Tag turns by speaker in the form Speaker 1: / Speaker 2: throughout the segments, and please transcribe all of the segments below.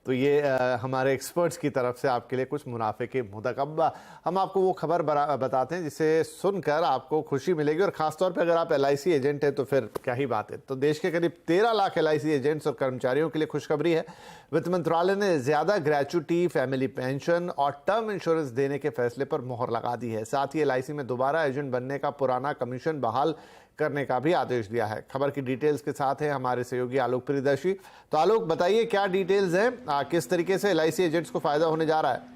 Speaker 1: तो ये हमारे एक्सपर्ट्स की तरफ से आपके लिए कुछ मुनाफे के मुद्दक। अब हम आपको वो खबर बताते हैं जिसे सुनकर आपको खुशी मिलेगी, और खासतौर पर अगर आप LIC एजेंट हैं तो फिर क्या ही बात है। तो देश के करीब 13 लाख LIC एजेंट्स और कर्मचारियों के लिए खुशखबरी है। वित्त मंत्रालय ने ज्यादा ग्रेच्युटी, फैमिली पेंशन और टर्म इंश्योरेंस देने के फैसले पर मोहर लगा दी है। साथ ही LIC में दोबारा एजेंट बनने का पुराना कमीशन बहाल करने का भी आदेश दिया है। खबर की डिटेल्स के साथ है हमारे सहयोगी आलोक प्रियदर्शी। तो आलोक, बताइए क्या डिटेल्स हैं, किस तरीके से LIC एजेंट्स को फायदा होने जा रहा है?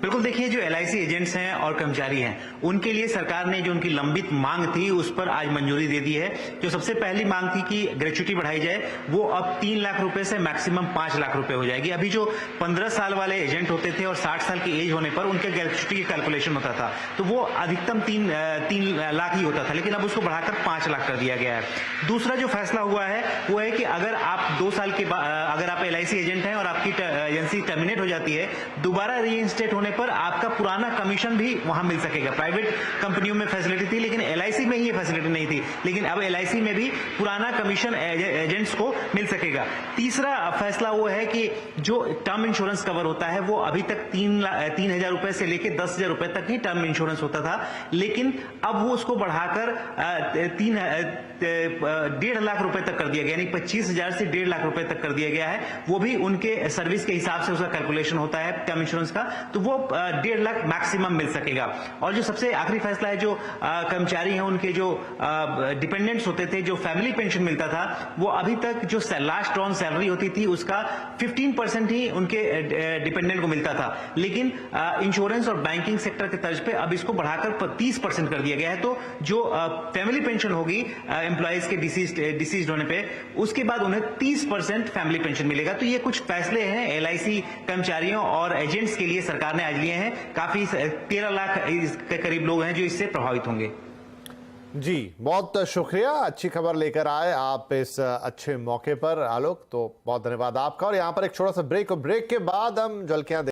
Speaker 2: बिल्कुल, देखिए, जो LIC एजेंट्स हैं और कर्मचारी हैं उनके लिए सरकार ने जो उनकी लंबित मांग थी उस पर आज मंजूरी दे दी है। जो सबसे पहली मांग थी कि ग्रेच्युटी बढ़ाई जाए, वो अब 3 लाख रुपए से मैक्सिमम 5 लाख रुपए हो जाएगी। अभी जो 15 साल वाले एजेंट होते थे और 60 साल की एज होने पर उनके ग्रेच्युटी की कैलकुलेशन होता था तो वो अधिकतम 3 लाख ही होता था, लेकिन अब उसको बढ़ाकर 5 लाख कर दिया गया है। दूसरा जो फैसला हुआ है वो है कि अगर आप 2 साल के बाद अगर आप LIC एजेंट हैं और आपकी एजेंसी टर्मिनेट हो जाती है, दोबारा रीइंस्टेट होने पर आपका पुराना कमीशन भी वहां मिल सकेगा। प्राइवेट कंपनियों में फैसिलिटी थी लेकिन LIC में ये फैसिलिटी नहीं थी, लेकिन अब LIC में भी पुराना कमीशन एजेंट्स को मिल सकेगा। तीसरा फैसला वो है कि जो टर्म इंश्योरेंस कवर होता है वो अभी तक 3,000 रुपए से लेकर 10,000 रुपए तक ही टर्म इंश्योरेंस होता था, लेकिन अब वो उसको बढ़ाकर 1.5 लाख रुपए तक कर दिया गया, यानी 25,000 से 1.5 लाख रुपए तक कर दिया गया है। वो भी उनके सर्विस के हिसाब से उसका कैलकुलेशन होता है टर्म इंश्योरेंस का, तो वो 1.5 लाख मैक्सिमम मिल सकेगा। और जो सबसे आखिरी फैसला है, जो कर्मचारी हैं उनके जो डिपेंडेंट्स होते थे, जो फैमिली पेंशन मिलता था, वो अभी तक जो लास्ट ऑन सैलरी होती थी उसका 15% ही उनके डिपेंडेंट को मिलता था, लेकिन इंश्योरेंस और बैंकिंग सेक्टर के तर्ज पे अब इसको बढ़ाकर 30% कर दिया गया है। तो जो फैमिली पेंशन होगी एम्प्लॉयज के डिसीज्ड होने पे, उसके बाद उन्हें 30% फैमिली पेंशन मिलेगा। तो ये कुछ फैसले हैं LIC कर्मचारियों और एजेंट्स के लिए सरकार ने आज लिए हैं। काफी 13 लाख के करीब लोग हैं जो इससे प्रभावित होंगे।
Speaker 1: जी, बहुत शुक्रिया, अच्छी खबर लेकर आए आप इस अच्छे मौके पर आलोक। तो बहुत धन्यवाद आपका। और यहाँ पर एक छोटा सा ब्रेक, और ब्रेक के बाद हम झलकियां